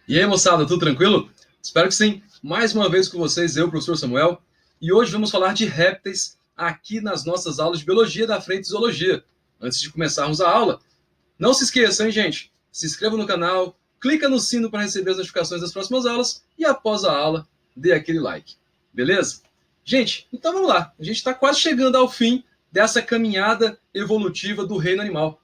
E aí, moçada, tudo tranquilo? Espero que sim. Mais uma vez com vocês, eu, professor Samuel, e hoje vamos falar de répteis aqui nas nossas aulas de Biologia da Frente Zoologia. Antes de começarmos a aula, não se esqueçam, hein, gente? Se inscreva no canal, clica no sino para receber as notificações das próximas aulas e após a aula, dê aquele like. Beleza? Gente, então vamos lá. A gente está quase chegando ao fim dessa caminhada evolutiva do reino animal.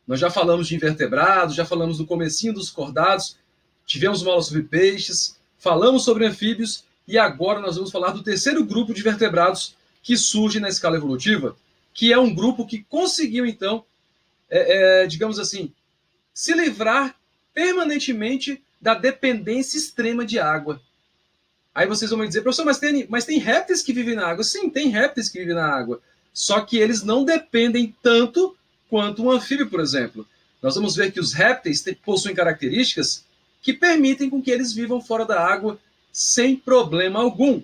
Nós já falamos de invertebrados, já falamos do comecinho dos cordados, tivemos uma aula sobre peixes, falamos sobre anfíbios e agora nós vamos falar do terceiro grupo de vertebrados que surge na escala evolutiva, que é um grupo que conseguiu, então, digamos assim, se livrar permanentemente da dependência extrema de água. Aí vocês vão me dizer, professor, mas tem répteis que vivem na água? Sim, tem répteis que vivem na água. Só que eles não dependem tanto quanto um anfíbio, por exemplo. Nós vamos ver que os répteis possuem características que permitem com que eles vivam fora da água sem problema algum.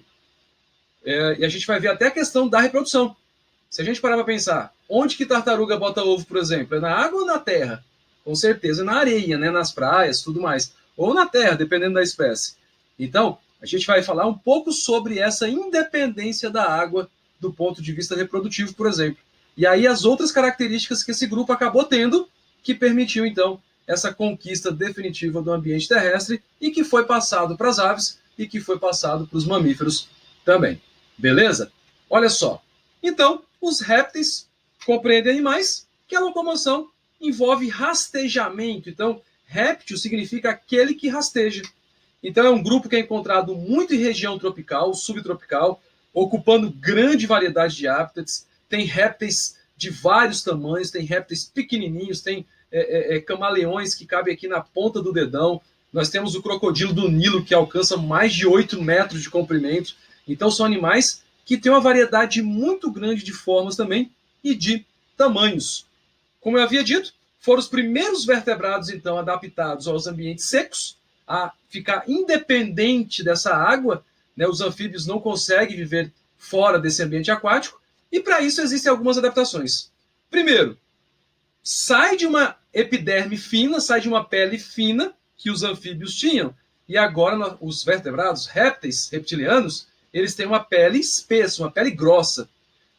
E a gente vai ver até a questão da reprodução. Se a gente parar para pensar, onde que tartaruga bota ovo, por exemplo? É na água ou na terra? Com certeza na areia, né? Nas praias, tudo mais. Ou na terra, dependendo da espécie. Então, a gente vai falar um pouco sobre essa independência da água do ponto de vista reprodutivo, por exemplo. E aí as outras características que esse grupo acabou tendo, que permitiu, então, essa conquista definitiva do ambiente terrestre e que foi passado para as aves e que foi passado para os mamíferos também. Beleza? Olha só. Então, os répteis compreendem animais que a locomoção envolve rastejamento. Então, réptil significa aquele que rasteja. Então, é um grupo que é encontrado muito em região tropical, subtropical, ocupando grande variedade de hábitats. Tem répteis de vários tamanhos, tem répteis pequenininhos, tem camaleões que cabem aqui na ponta do dedão. Nós temos o crocodilo do Nilo, que alcança mais de 8 metros de comprimento. Então, são animais que têm uma variedade muito grande de formas também e de tamanhos. Como eu havia dito, foram os primeiros vertebrados, então, adaptados aos ambientes secos, a ficar independente dessa água, né? Os anfíbios não conseguem viver fora desse ambiente aquático, e para isso existem algumas adaptações. Primeiro, sai de uma epiderme fina, sai de uma pele fina que os anfíbios tinham, e agora os vertebrados, répteis, reptilianos, eles têm uma pele espessa, uma pele grossa,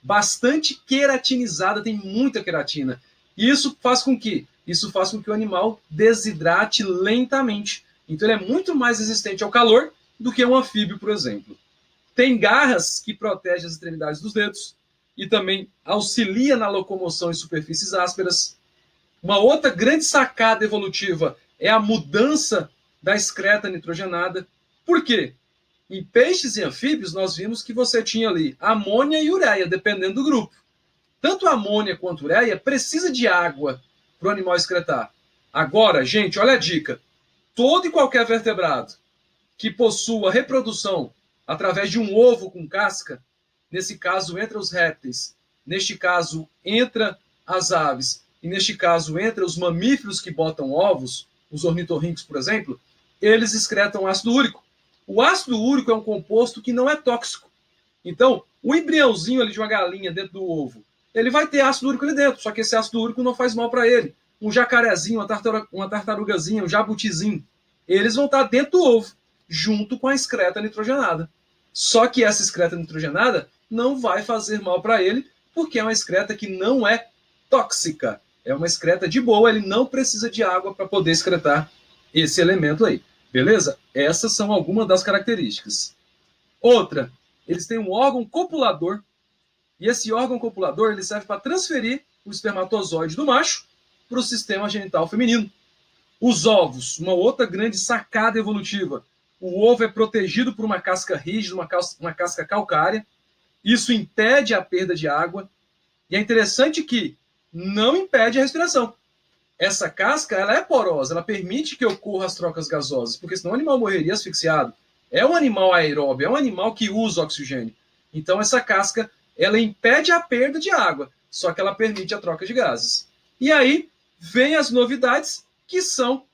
bastante queratinizada, tem muita queratina. E isso faz com que o animal desidrate lentamente. Então ele é muito mais resistente ao calor do que um anfíbio, por exemplo. Tem garras que protegem as extremidades dos dedos e também auxilia na locomoção em superfícies ásperas. Uma outra grande sacada evolutiva é a mudança da excreta nitrogenada. Por quê? Em peixes e anfíbios, nós vimos que você tinha ali amônia e ureia, dependendo do grupo. Tanto a amônia quanto a ureia precisa de água para o animal excretar. Agora, gente, olha a dica. Todo e qualquer vertebrado que possua reprodução através de um ovo com casca, nesse caso entra os répteis, neste caso entra as aves, e neste caso entra os mamíferos que botam ovos, os ornitorrincos, por exemplo, eles excretam ácido úrico. O ácido úrico é um composto que não é tóxico. Então, o embriãozinho ali de uma galinha dentro do ovo, ele vai ter ácido úrico ali dentro, só que esse ácido úrico não faz mal para ele. Um jacarezinho, uma tartarugazinha, um jabutizinho, eles vão estar dentro do ovo, junto com a excreta nitrogenada. Só que essa excreta nitrogenada não vai fazer mal para ele, porque é uma excreta que não é tóxica. É uma excreta de boa, ele não precisa de água para poder excretar esse elemento aí. Beleza? Essas são algumas das características. Outra, eles têm um órgão copulador, e esse órgão copulador ele serve para transferir o espermatozoide do macho para o sistema genital feminino. Os ovos, uma outra grande sacada evolutiva. O ovo é protegido por uma casca rígida, uma casca calcária. Isso impede a perda de água. E é interessante que não impede a respiração. Essa casca ela é porosa, ela permite que ocorram as trocas gasosas, porque senão o animal morreria asfixiado. É um animal aeróbio, é um animal que usa oxigênio. Então essa casca ela impede a perda de água, só que ela permite a troca de gases. E aí vem as novidades, que são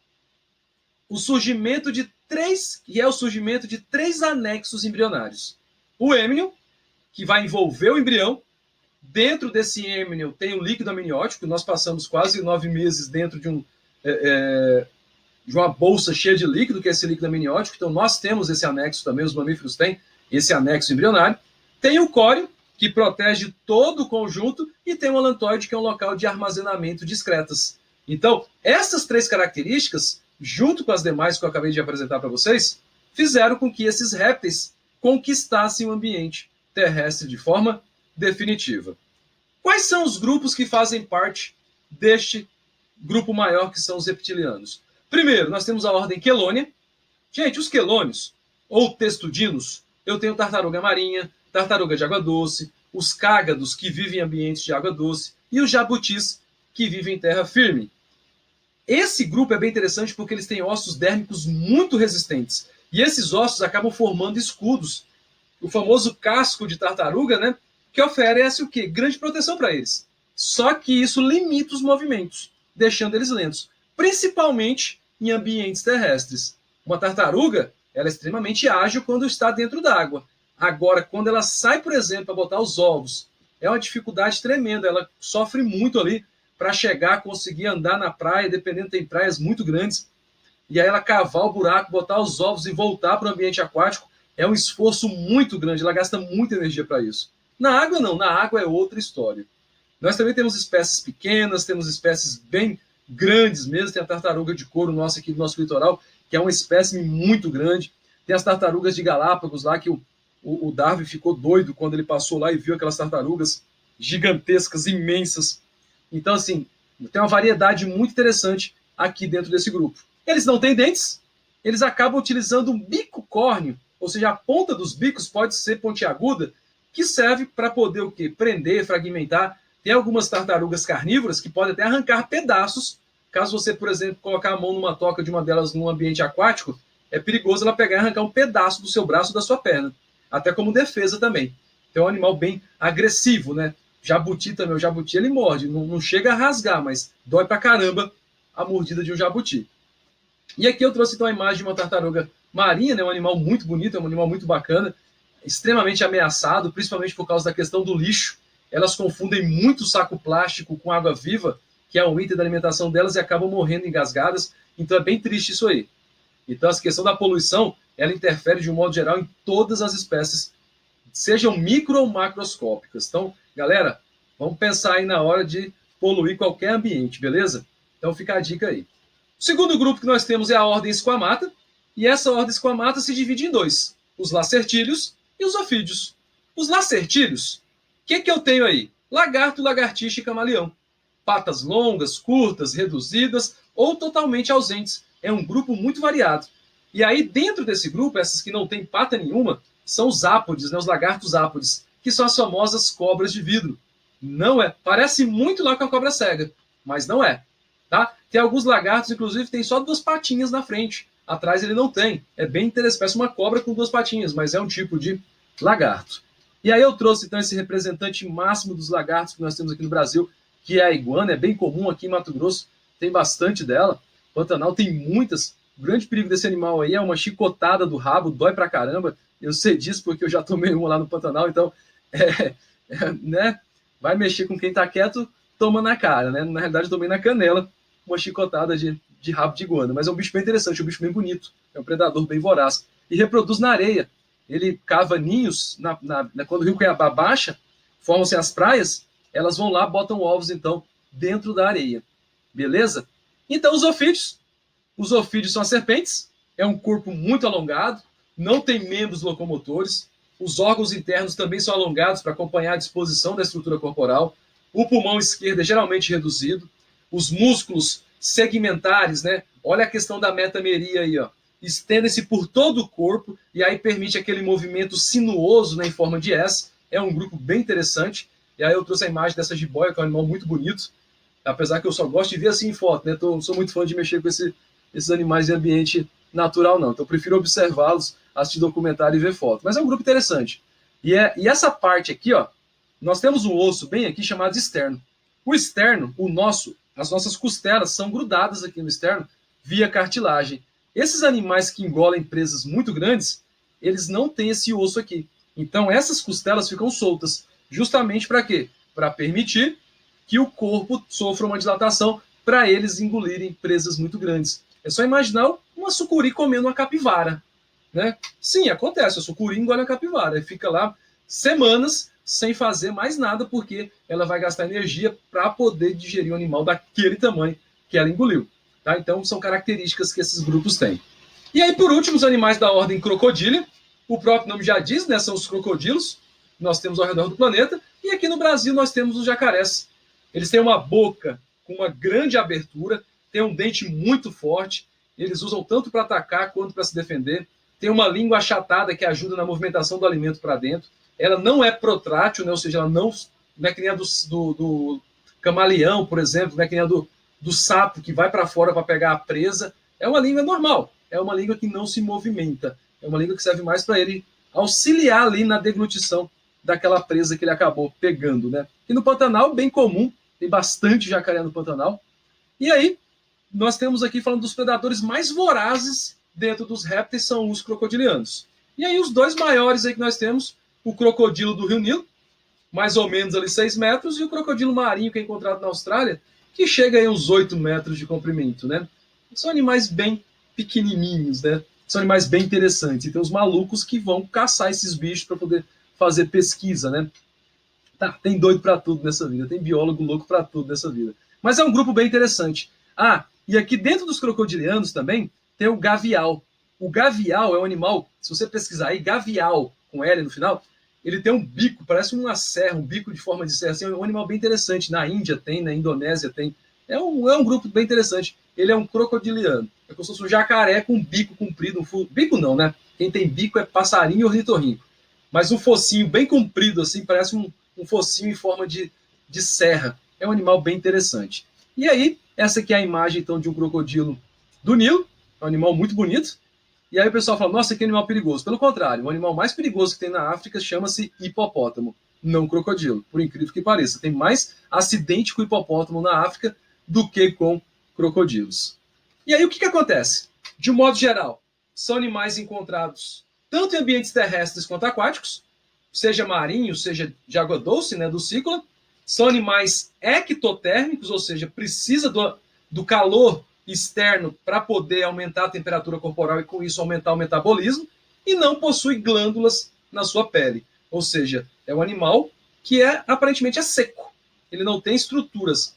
o surgimento de três anexos embrionários. O êmnio, que vai envolver o embrião. Dentro desse êmnio tem o líquido amniótico. Nós passamos quase 9 meses dentro de uma bolsa cheia de líquido, que é esse líquido amniótico. Então, nós temos esse anexo também, os mamíferos têm esse anexo embrionário. Tem o córeo, que protege todo o conjunto, e tem o alantoide, que é um local de armazenamento de excretas. Então, essas 3 características, junto com as demais que eu acabei de apresentar para vocês, fizeram com que esses répteis conquistassem o ambiente terrestre de forma definitiva. Quais são os grupos que fazem parte deste grupo maior, que são os reptilianos? Primeiro, nós temos a ordem Quelônia. Gente, os quelônios, ou testudinos, eu tenho tartaruga marinha, tartaruga de água doce, os cágados, que vivem em ambientes de água doce, e os jabutis, que vivem em terra firme. Esse grupo é bem interessante porque eles têm ossos dérmicos muito resistentes. E esses ossos acabam formando escudos. O famoso casco de tartaruga, né? Que oferece o quê? Grande proteção para eles. Só que isso limita os movimentos, deixando eles lentos, principalmente em ambientes terrestres. Uma tartaruga, ela é extremamente ágil quando está dentro d'água. Agora, quando ela sai, por exemplo, para botar os ovos, é uma dificuldade tremenda. Ela sofre muito ali para chegar, conseguir andar na praia, dependendo, tem praias muito grandes, e aí ela cavar o buraco, botar os ovos e voltar para o ambiente aquático, é um esforço muito grande, ela gasta muita energia para isso. Na água não, na água é outra história. Nós também temos espécies pequenas, temos espécies bem grandes mesmo, tem a tartaruga de couro nossa aqui do nosso litoral, que é uma espécie muito grande, tem as tartarugas de Galápagos lá, que o Darwin ficou doido quando ele passou lá e viu aquelas tartarugas gigantescas, imensas. Então, assim, tem uma variedade muito interessante aqui dentro desse grupo. Eles não têm dentes, eles acabam utilizando um bico córneo, ou seja, a ponta dos bicos pode ser pontiaguda, que serve para poder o quê? Prender, fragmentar. Tem algumas tartarugas carnívoras que podem até arrancar pedaços, caso você, por exemplo, colocar a mão numa toca de uma delas num ambiente aquático, é perigoso ela pegar e arrancar um pedaço do seu braço ou da sua perna, até como defesa também. Então é um animal bem agressivo, né? Jabuti também, o jabuti ele morde, não chega a rasgar, mas dói pra caramba a mordida de um jabuti. E aqui eu trouxe então a imagem de uma tartaruga marinha, né, um animal muito bonito, é um animal muito bacana, extremamente ameaçado, principalmente por causa da questão do lixo. Elas confundem muito saco plástico com água viva, que é um item da alimentação delas, e acabam morrendo engasgadas. Então é bem triste isso aí. Então essa questão da poluição, ela interfere de um modo geral em todas as espécies, sejam micro ou macroscópicas. Então, galera, vamos pensar aí na hora de poluir qualquer ambiente, beleza? Então fica a dica aí. O segundo grupo que nós temos é a ordem Squamata, e essa ordem Squamata se divide em 2, os lacertílios e os ofídeos. Os lacertílios, o que eu tenho aí? Lagarto, lagartixa e camaleão. Patas longas, curtas, reduzidas ou totalmente ausentes. É um grupo muito variado. E aí, dentro desse grupo, essas que não têm pata nenhuma, são os ápodes, né, os lagartos ápodes, que são as famosas cobras de vidro. Não é. Parece muito lá com a cobra cega, mas não é. Tá? Tem alguns lagartos, inclusive, que tem só 2 patinhas na frente. Atrás ele não tem. É bem interessante. Parece uma cobra com 2 patinhas, mas é um tipo de lagarto. E aí eu trouxe, então, esse representante máximo dos lagartos que nós temos aqui no Brasil, que é a iguana. É bem comum aqui em Mato Grosso, tem bastante dela. Pantanal tem muitas. O grande perigo desse animal aí é uma chicotada do rabo, dói pra caramba. Eu sei disso porque eu já tomei uma lá no Pantanal, então, né? Vai mexer com quem tá quieto, toma na cara, né? Na realidade, eu tomei na canela uma chicotada de rabo de iguana. Mas é um bicho bem interessante, é um bicho bem bonito. É um predador bem voraz. E reproduz na areia. Ele cava ninhos, quando o rio Cuiabá baixa, formam-se as praias, elas vão lá, botam ovos, então, dentro da areia. Beleza? Então, os ofídeos. Os ofídeos são as serpentes. É um corpo muito alongado, não tem membros locomotores. Os órgãos internos também são alongados para acompanhar a disposição da estrutura corporal. O pulmão esquerdo é geralmente reduzido. Os músculos segmentares, né? Olha a questão da metameria aí, ó. Estendem-se por todo o corpo e aí permite aquele movimento sinuoso, né, em forma de S. É um grupo bem interessante. E aí eu trouxe a imagem dessa jiboia, que é um animal muito bonito. Apesar que eu só gosto de ver assim em foto, né? Não sou muito fã de mexer com esses animais em ambiente natural, não. Então eu prefiro observá-los, assistir documentário e ver foto. Mas é um grupo interessante. E essa parte aqui, ó, nós temos um osso bem aqui chamado externo. O externo, as nossas costelas são grudadas aqui no externo via cartilagem. Esses animais que engolem presas muito grandes, eles não têm esse osso aqui. Então essas costelas ficam soltas. Justamente para quê? Para permitir que o corpo sofra uma dilatação para eles engolirem presas muito grandes. É só imaginar uma sucuri comendo uma capivara, né? Sim, acontece, a sucuri engole a capivara e fica lá semanas sem fazer mais nada, porque ela vai gastar energia para poder digerir um animal daquele tamanho que ela engoliu. Tá? Então, são características que esses grupos têm. E aí, por último, os animais da ordem crocodília. O próprio nome já diz, né? São os crocodilos. Nós temos ao redor do planeta. E aqui no Brasil nós temos os jacarés. Eles têm uma boca com uma grande abertura, têm um dente muito forte. Eles usam tanto para atacar quanto para se defender. Tem uma língua achatada que ajuda na movimentação do alimento para dentro. Ela não é protrátil, né? Ou seja, ela não é que nem a do camaleão, por exemplo, não é que nem a do sapo que vai para fora para pegar a presa. É uma língua normal, é uma língua que não se movimenta, é uma língua que serve mais para ele auxiliar ali na deglutição daquela presa que ele acabou pegando, né? E no Pantanal, bem comum, tem bastante jacaré no Pantanal. E aí, nós temos aqui falando dos predadores mais vorazes dentro dos répteis, são os crocodilianos. E aí, os dois maiores aí que nós temos, o crocodilo do Rio Nilo, mais ou menos ali 6 metros, e o crocodilo marinho que é encontrado na Austrália, que chega a uns 8 metros de comprimento, né? São animais bem pequenininhos, né? São animais bem interessantes. E tem os malucos que vão caçar esses bichos para poder fazer pesquisa, né? Tá, tem doido para tudo nessa vida, tem biólogo louco para tudo nessa vida. Mas é um grupo bem interessante. Ah, e aqui dentro dos crocodilianos também tem o gavial. O gavial é um animal, se você pesquisar aí, gavial, com L no final, ele tem um bico, parece uma serra, um bico de forma de serra. Assim, é um animal bem interessante. Na Índia tem, na Indonésia tem. É um grupo bem interessante. Ele é um crocodiliano. É como se fosse um jacaré com um bico comprido. Bico não, né? Quem tem bico é passarinho e ornitorrinco. Mas um focinho bem comprido, assim, parece um focinho em forma de serra. É um animal bem interessante. E aí, essa aqui é a imagem, então, de um crocodilo do Nilo. É um animal muito bonito. E aí o pessoal fala, nossa, que animal perigoso. Pelo contrário, o animal mais perigoso que tem na África chama-se hipopótamo, não crocodilo. Por incrível que pareça, tem mais acidente com hipopótamo na África do que com crocodilos. E aí o que acontece? De um modo geral, são animais encontrados tanto em ambientes terrestres quanto aquáticos, seja marinho, seja de água doce, né, do ciclo. São animais ectotérmicos, ou seja, precisa do calor externo para poder aumentar a temperatura corporal e com isso aumentar o metabolismo, e não possui glândulas na sua pele. Ou seja, é um animal que aparentemente é seco. Ele não tem estruturas.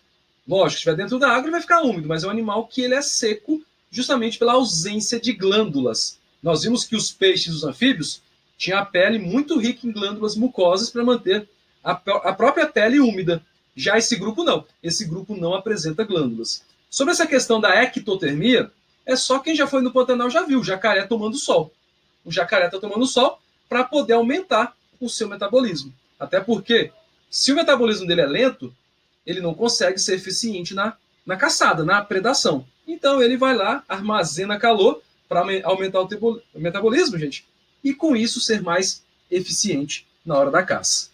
Lógico, se estiver dentro da água ele vai ficar úmido, mas é um animal que ele é seco justamente pela ausência de glândulas. Nós vimos que os peixes e os anfíbios tinham a pele muito rica em glândulas mucosas para manter a própria pele úmida. Já esse grupo não. Esse grupo não apresenta glândulas. Sobre essa questão da ectotermia, é só quem já foi no Pantanal já viu o jacaré tomando sol. O jacaré está tomando sol para poder aumentar o seu metabolismo. Até porque, se o metabolismo dele é lento, ele não consegue ser eficiente na caçada, na predação. Então ele vai lá, armazena calor para aumentar o metabolismo, gente, e com isso ser mais eficiente na hora da caça.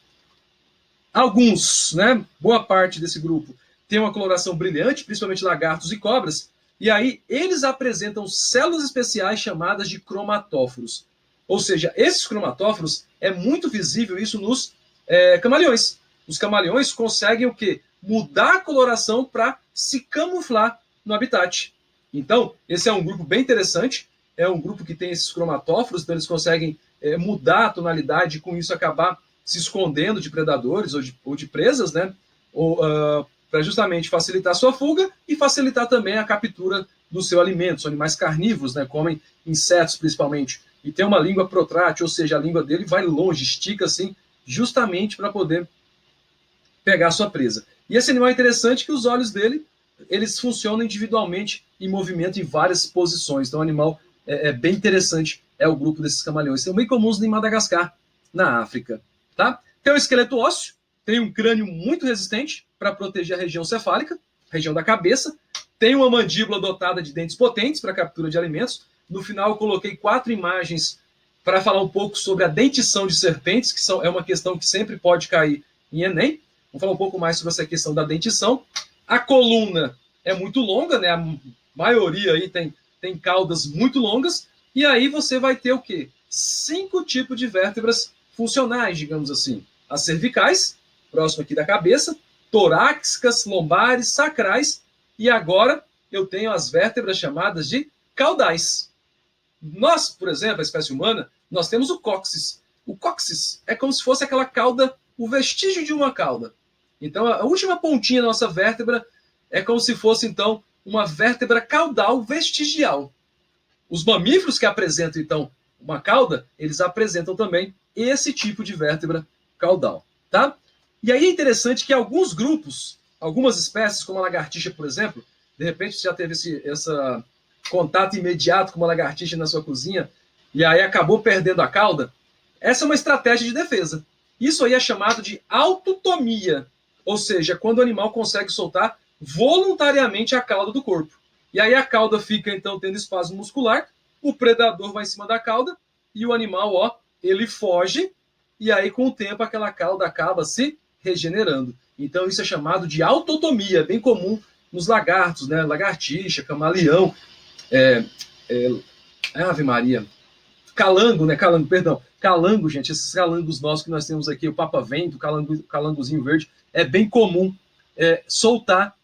Alguns, né, boa parte desse grupo, tem uma coloração brilhante, principalmente lagartos e cobras, e aí eles apresentam células especiais chamadas de cromatóforos. Ou seja, esses cromatóforos, é muito visível isso nos camaleões. Os camaleões conseguem o quê? Mudar a coloração para se camuflar no habitat. Então, esse é um grupo bem interessante, é um grupo que tem esses cromatóforos, então eles conseguem mudar a tonalidade e com isso acabar se escondendo de predadores ou de presas, né? Para justamente facilitar a sua fuga e facilitar também a captura do seu alimento. São animais carnívoros, né? Comem insetos principalmente. E tem uma língua protrátil, ou seja, a língua dele vai longe, estica assim, justamente para poder pegar a sua presa. E esse animal é interessante que os olhos dele, eles funcionam individualmente em movimento em várias posições. Então, o animal é bem interessante, é o grupo desses camaleões. São bem comuns em Madagascar, na África. Tá? Tem um esqueleto ósseo, tem um crânio muito resistente para proteger a região cefálica, região da cabeça. Tem uma mandíbula dotada de dentes potentes para captura de alimentos. No final, eu coloquei 4 imagens para falar um pouco sobre a dentição de serpentes, que é uma questão que sempre pode cair em Enem. Vamos falar um pouco mais sobre essa questão da dentição. A coluna é muito longa, né? A maioria aí tem caudas muito longas. E aí você vai ter o quê? 5 tipos de vértebras funcionais, digamos assim. As cervicais, próximo aqui da cabeça, torácicas, lombares, sacrais. E agora eu tenho as vértebras chamadas de caudais. Nós, por exemplo, a espécie humana, nós temos o cóccix. O cóccix é como se fosse aquela cauda, o vestígio de uma cauda. Então, a última pontinha da nossa vértebra é como se fosse, então, uma vértebra caudal vestigial. Os mamíferos que apresentam, então, uma cauda, eles apresentam também esse tipo de vértebra caudal, tá? E aí é interessante que alguns grupos, algumas espécies, como a lagartixa, por exemplo, de repente você já teve esse contato imediato com uma lagartixa na sua cozinha e aí acabou perdendo a cauda. Essa é uma estratégia de defesa. Isso aí é chamado de autotomia, ou seja, quando o animal consegue soltar voluntariamente a cauda do corpo. E aí a cauda fica, então, tendo espasmo muscular, o predador vai em cima da cauda e o animal, ó, ele foge e aí com o tempo aquela cauda acaba se regenerando. Então isso é chamado de autotomia, bem comum nos lagartos, né? Lagartixa, camaleão, Ave Maria, calango, né? Calango, perdão. Calango, gente, esses calangos nossos que nós temos aqui, o papa-vento, o calangozinho verde, é bem comum soltar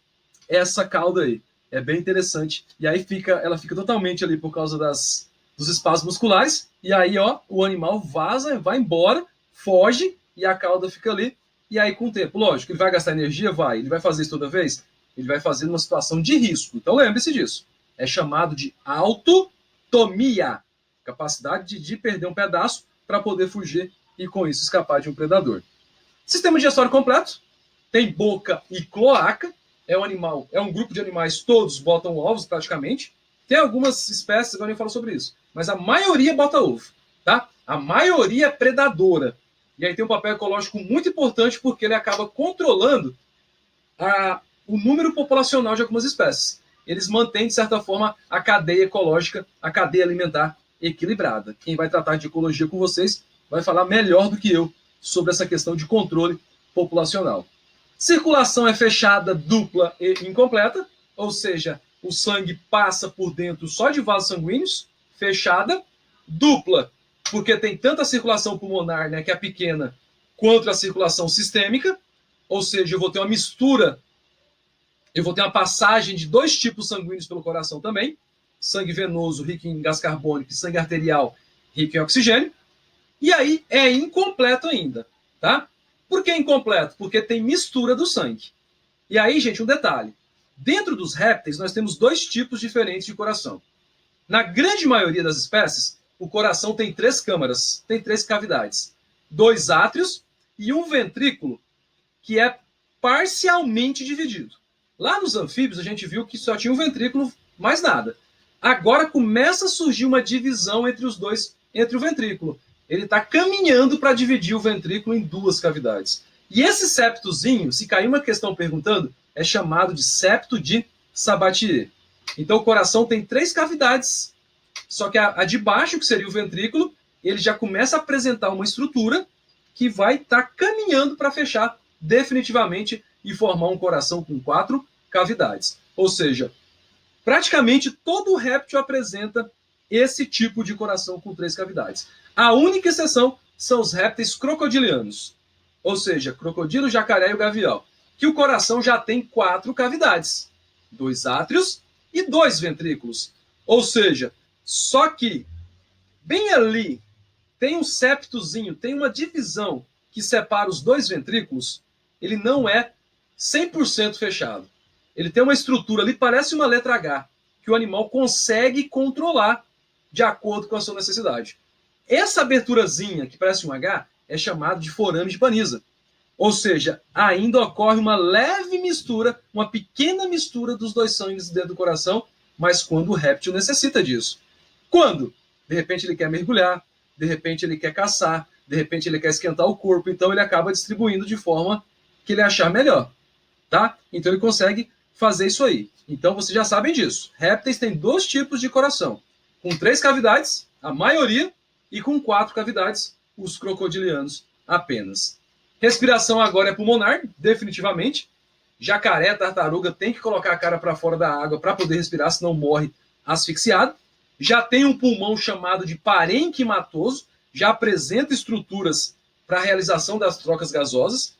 essa cauda aí. É bem interessante. E aí ela fica totalmente ali por causa dos espasmos musculares. E aí, ó, o animal vaza, vai embora, foge e a cauda fica ali. E aí, com o tempo, lógico, ele vai gastar energia? Vai. Ele vai fazer isso toda vez? Ele vai fazer numa situação de risco. Então, lembre-se disso. É chamado de autotomia. Capacidade de perder um pedaço para poder fugir e, com isso, escapar de um predador. Sistema digestório completo. Tem boca e cloaca. É um grupo de animais, todos botam ovos praticamente. Tem algumas espécies, agora nem falo sobre isso, mas a maioria bota ovo, tá? A maioria é predadora. E aí tem um papel ecológico muito importante porque ele acaba controlando o número populacional de algumas espécies. Eles mantêm, de certa forma, a cadeia ecológica, a cadeia alimentar equilibrada. Quem vai tratar de ecologia com vocês vai falar melhor do que eu sobre essa questão de controle populacional. Circulação é fechada, dupla e incompleta, ou seja, o sangue passa por dentro só de vasos sanguíneos, fechada, dupla, porque tem tanta circulação pulmonar, né, que é pequena, quanto a circulação sistêmica, ou seja, eu vou ter uma mistura, eu vou ter uma passagem de dois tipos sanguíneos pelo coração também, sangue venoso rico em gás carbônico e sangue arterial rico em oxigênio, e aí é incompleto ainda, tá? Por que incompleto? Porque tem mistura do sangue. E aí, gente, um detalhe. Dentro dos répteis, nós temos dois tipos diferentes de coração. Na grande maioria das espécies, o coração tem 3 câmaras, tem 3 cavidades. 2 átrios e um ventrículo, que é parcialmente dividido. Lá nos anfíbios, a gente viu que só tinha um ventrículo, mais nada. Agora começa a surgir uma divisão entre os dois, entre o ventrículo. Ele está caminhando para dividir o ventrículo em 2 cavidades. E esse septozinho, se cair uma questão perguntando, é chamado de septo de Sabatier. Então o coração tem 3 cavidades, só que a de baixo, que seria o ventrículo, ele já começa a apresentar uma estrutura que vai estar caminhando para fechar definitivamente e formar um coração com 4 cavidades. Ou seja, praticamente todo réptil apresenta esse tipo de coração com 3 cavidades. A única exceção são os répteis crocodilianos, ou seja, crocodilo, jacaré e o gavial, que o coração já tem 4 cavidades, 2 átrios e 2 ventrículos. Ou seja, só que bem ali tem um septozinho, tem uma divisão que separa os 2 ventrículos, ele não é 100% fechado. Ele tem uma estrutura ali, parece uma letra H, que o animal consegue controlar de acordo com a sua necessidade. Essa aberturazinha, que parece um H, é chamada de forame de Paniza. Ou seja, ainda ocorre uma leve mistura, uma pequena mistura dos 2 sangues dentro do coração, mas quando o réptil necessita disso. Quando? De repente ele quer mergulhar, de repente ele quer caçar, de repente ele quer esquentar o corpo, então ele acaba distribuindo de forma que ele achar melhor, tá? Então ele consegue fazer isso aí. Então vocês já sabem disso. Répteis têm 2 tipos de coração, com 3 cavidades, a maioria, e com 4 cavidades, os crocodilianos apenas. Respiração agora é pulmonar, definitivamente. Jacaré, tartaruga tem que colocar a cara para fora da água para poder respirar, senão morre asfixiado. Já tem um pulmão chamado de parênquimatoso, já apresenta estruturas para a realização das trocas gasosas,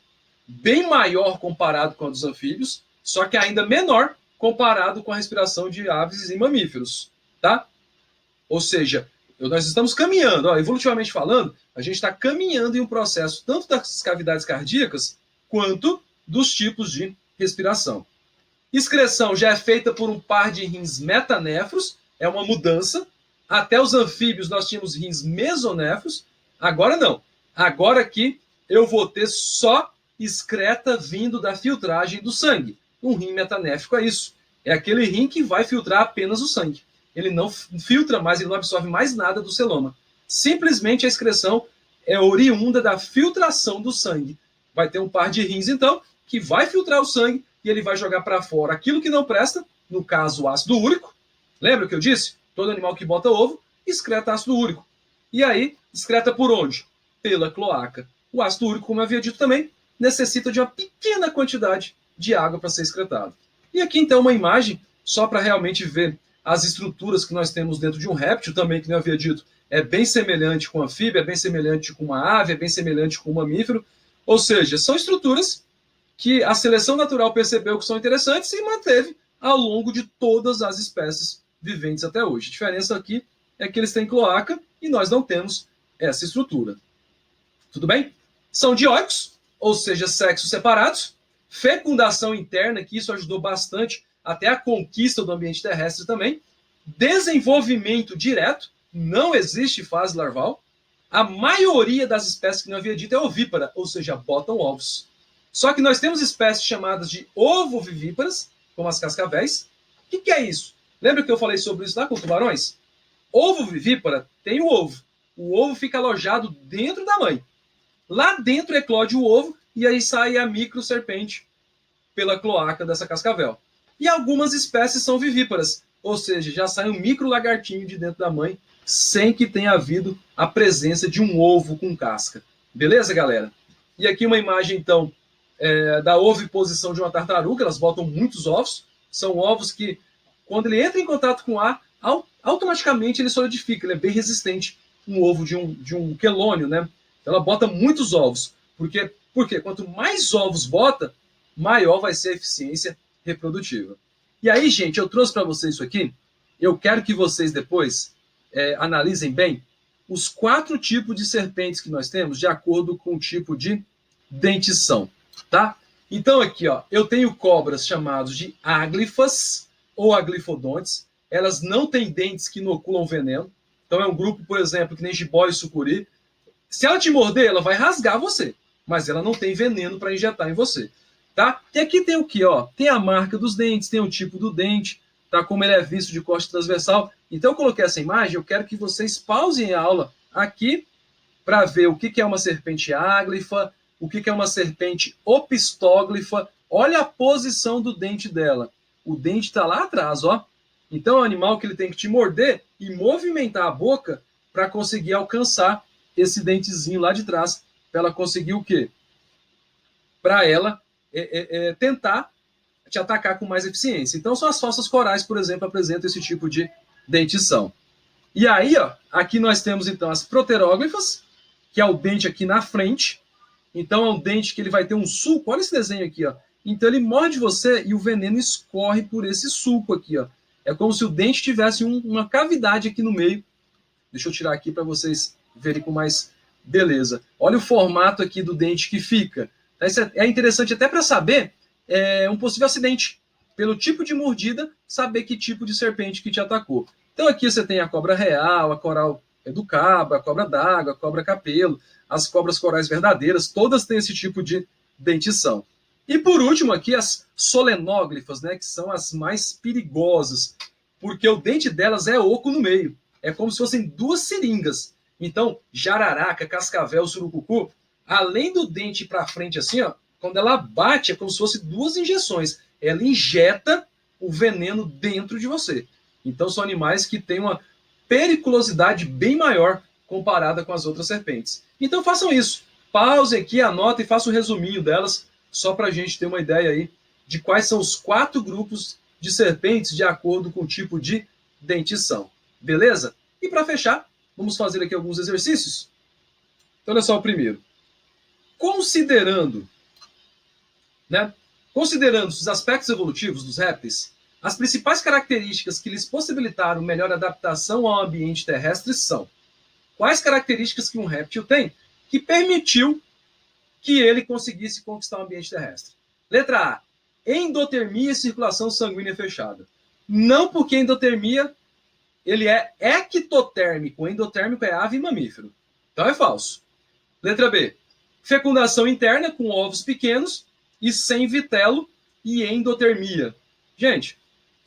bem maior comparado com a dos anfíbios, só que ainda menor comparado com a respiração de aves e mamíferos, tá? Ou seja, nós estamos caminhando, ó, evolutivamente falando, a gente está caminhando em um processo tanto das cavidades cardíacas quanto dos tipos de respiração. Excreção já é feita por um par de rins metanéfros, é uma mudança. Até os anfíbios nós tínhamos rins mesonéfros, agora não. Agora aqui eu vou ter só excreta vindo da filtragem do sangue. Um rim metanéfrico é isso. É aquele rim que vai filtrar apenas o sangue. Ele não filtra mais, ele não absorve mais nada do celoma. Simplesmente a excreção é oriunda da filtração do sangue. Vai ter um par de rins, então, que vai filtrar o sangue e ele vai jogar para fora aquilo que não presta, no caso o ácido úrico. Lembra que eu disse? Todo animal que bota ovo excreta ácido úrico. E aí, excreta por onde? Pela cloaca. O ácido úrico, como eu havia dito também, necessita de uma pequena quantidade de água para ser excretado. E aqui, então, uma imagem, só para realmente ver as estruturas que nós temos dentro de um réptil, também, que eu havia dito, é bem semelhante com um anfíbio, é bem semelhante com uma ave, é bem semelhante com um mamífero. Ou seja, são estruturas que a seleção natural percebeu que são interessantes e manteve ao longo de todas as espécies viventes até hoje. A diferença aqui é que eles têm cloaca e nós não temos essa estrutura. Tudo bem? São dioicos, ou seja, sexos separados, fecundação interna, que isso ajudou bastante até a conquista do ambiente terrestre também, desenvolvimento direto, não existe fase larval, a maioria das espécies que não havia dito é ovípara, ou seja, botam ovos. Só que nós temos espécies chamadas de ovovivíparas, como as cascavéis. O que é isso? Lembra que eu falei sobre isso lá com tubarões? Ovovivípara tem o ovo. O ovo fica alojado dentro da mãe. Lá dentro eclode o ovo e aí sai a microserpente pela cloaca dessa cascavel. E algumas espécies são vivíparas, ou seja, já sai um micro lagartinho de dentro da mãe sem que tenha havido a presença de um ovo com casca. Beleza, galera? E aqui uma imagem, então, da oviposição de uma tartaruga. Elas botam muitos ovos. São ovos que, quando ele entra em contato com ar, automaticamente ele solidifica. Ele é bem resistente, um ovo de um quelônio, né? Então, ela bota muitos ovos. Porque quanto mais ovos bota, maior vai ser a eficiência reprodutiva. E aí, gente, eu trouxe para vocês isso aqui. Eu quero que vocês depois analisem bem os 4 tipos de serpentes que nós temos de acordo com o tipo de dentição, tá? Então aqui, ó, eu tenho cobras chamadas de áglifas ou aglifodontes. Elas não têm dentes que inoculam veneno. Então é um grupo, por exemplo, que nem jiboia e sucuri. Se ela te morder, ela vai rasgar você, mas ela não tem veneno para injetar em você, tá? E aqui tem o que, ó? Tem a marca dos dentes, tem o tipo do dente, tá? Como ele é visto de corte transversal. Então eu coloquei essa imagem, eu quero que vocês pausem a aula aqui para ver o que é uma serpente áglifa, o que é uma serpente opistóglifa. Olha a posição do dente dela. O dente está lá atrás, ó. Então é um animal que ele tem que te morder e movimentar a boca para conseguir alcançar esse dentezinho lá de trás, para ela conseguir o quê? Para ela tentar te atacar com mais eficiência. Então são as falsas corais, por exemplo, apresentam esse tipo de dentição. E aí, ó, aqui nós temos então as proteróglifas, que é o dente aqui na frente. Então é um dente que ele vai ter um sulco. Olha esse desenho aqui, ó. Então ele morde você e o veneno escorre por esse sulco aqui, ó. É como se o dente tivesse uma cavidade aqui no meio. Deixa eu tirar aqui para vocês verem com mais beleza. Olha o formato aqui do dente que fica. Isso é interessante até para saber um possível acidente. Pelo tipo de mordida, saber que tipo de serpente que te atacou. Então aqui você tem a cobra real, a coral do cabo, a cobra d'água, a cobra capelo, as cobras corais verdadeiras, todas têm esse tipo de dentição. E por último aqui as solenóglifas, né, que são as mais perigosas, porque o dente delas é oco no meio. É como se fossem 2 seringas. Então, jararaca, cascavel, surucucu, além do dente para frente assim, ó, quando ela bate, é como se fosse 2 injeções. Ela injeta o veneno dentro de você. Então, são animais que têm uma periculosidade bem maior comparada com as outras serpentes. Então, façam isso. Pause aqui, anotem e façam um resuminho delas, só para a gente ter uma ideia aí de quais são os 4 grupos de serpentes de acordo com o tipo de dentição. Beleza? E para fechar, vamos fazer aqui alguns exercícios. Então, olha só o primeiro. Considerando os aspectos evolutivos dos répteis, As principais características que lhes possibilitaram melhor adaptação ao ambiente terrestre são: quais características que um réptil tem que permitiu que ele conseguisse conquistar o ambiente terrestre? Letra A, endotermia e circulação sanguínea fechada. Não porque endotermia, ele é ectotérmico. Endotérmico é ave e mamífero. Então é falso. Letra B, fecundação interna com ovos pequenos e sem vitelo e endotermia. Gente,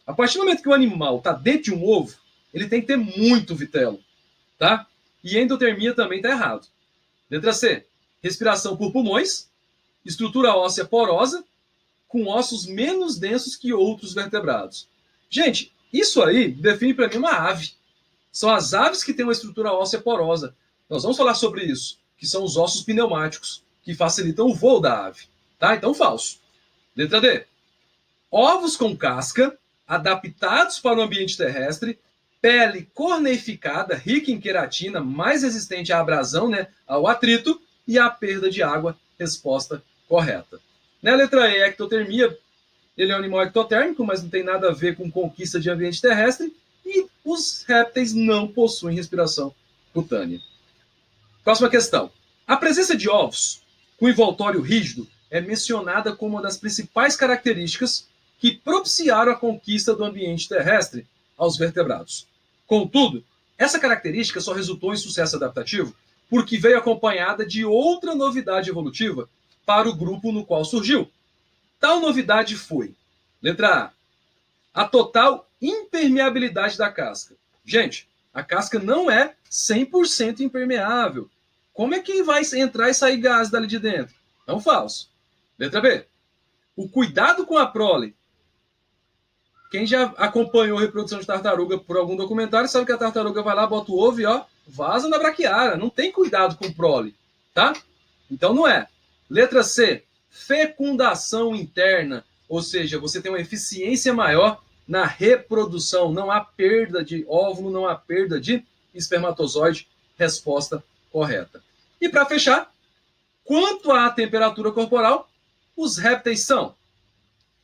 a partir do momento que o animal está dentro de um ovo, ele tem que ter muito vitelo, tá? E endotermia também está errado. Letra C, respiração por pulmões, estrutura óssea porosa, com ossos menos densos que outros vertebrados. Gente, isso aí define para mim uma ave. São as aves que têm uma estrutura óssea porosa. Nós vamos falar sobre isso, que são os ossos pneumáticos, que facilitam o voo da ave. Tá? Então, falso. Letra D. Ovos com casca, adaptados para o ambiente terrestre, pele corneificada, rica em queratina, mais resistente à abrasão, né, ao atrito e à perda de água. Resposta correta. Na letra E, ectotermia, ele é um animal ectotérmico, mas não tem nada a ver com conquista de ambiente terrestre, e os répteis não possuem respiração cutânea. Próxima questão. A presença de ovos com envoltório rígido é mencionada como uma das principais características que propiciaram a conquista do ambiente terrestre aos vertebrados. Contudo, essa característica só resultou em sucesso adaptativo porque veio acompanhada de outra novidade evolutiva para o grupo no qual surgiu. Tal novidade foi, letra A, a total impermeabilidade da casca. Gente, a casca não é 100% impermeável. Como é que vai entrar e sair gás dali de dentro? É um falso. Letra B, o cuidado com a prole. Quem já acompanhou a reprodução de tartaruga por algum documentário sabe que a tartaruga vai lá, bota o ovo e ó, vaza na braquiária. Não tem cuidado com prole, tá? Então não é. Letra C, fecundação interna, ou seja, você tem uma eficiência maior na reprodução, não há perda de óvulo, não há perda de espermatozoide. Resposta correta. E para fechar, quanto à temperatura corporal, os répteis são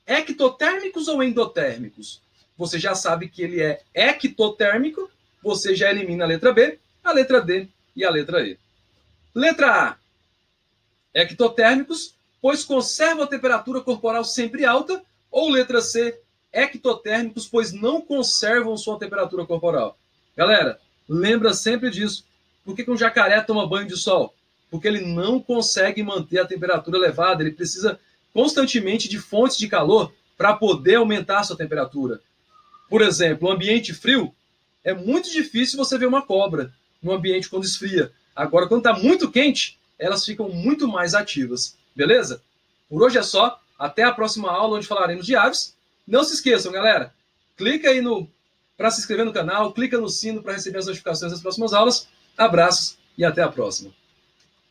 ectotérmicos ou endotérmicos? Você já sabe que ele é ectotérmico, você já elimina a letra B, a letra D e a letra E. Letra A, ectotérmicos, pois conservam a temperatura corporal sempre alta, ou letra C, ectotérmicos, pois não conservam sua temperatura corporal? Galera, lembra sempre disso. Por que um jacaré toma banho de sol? Porque ele não consegue manter a temperatura elevada, ele precisa constantemente de fontes de calor para poder aumentar a sua temperatura. Por exemplo, no ambiente frio, é muito difícil você ver uma cobra no ambiente quando esfria. Agora, quando está muito quente, elas ficam muito mais ativas. Beleza? Por hoje é só. Até a próxima aula, onde falaremos de aves. Não se esqueçam, galera. Clica aí para se inscrever no canal, clica no sino para receber as notificações das próximas aulas. Abraços e até a próxima.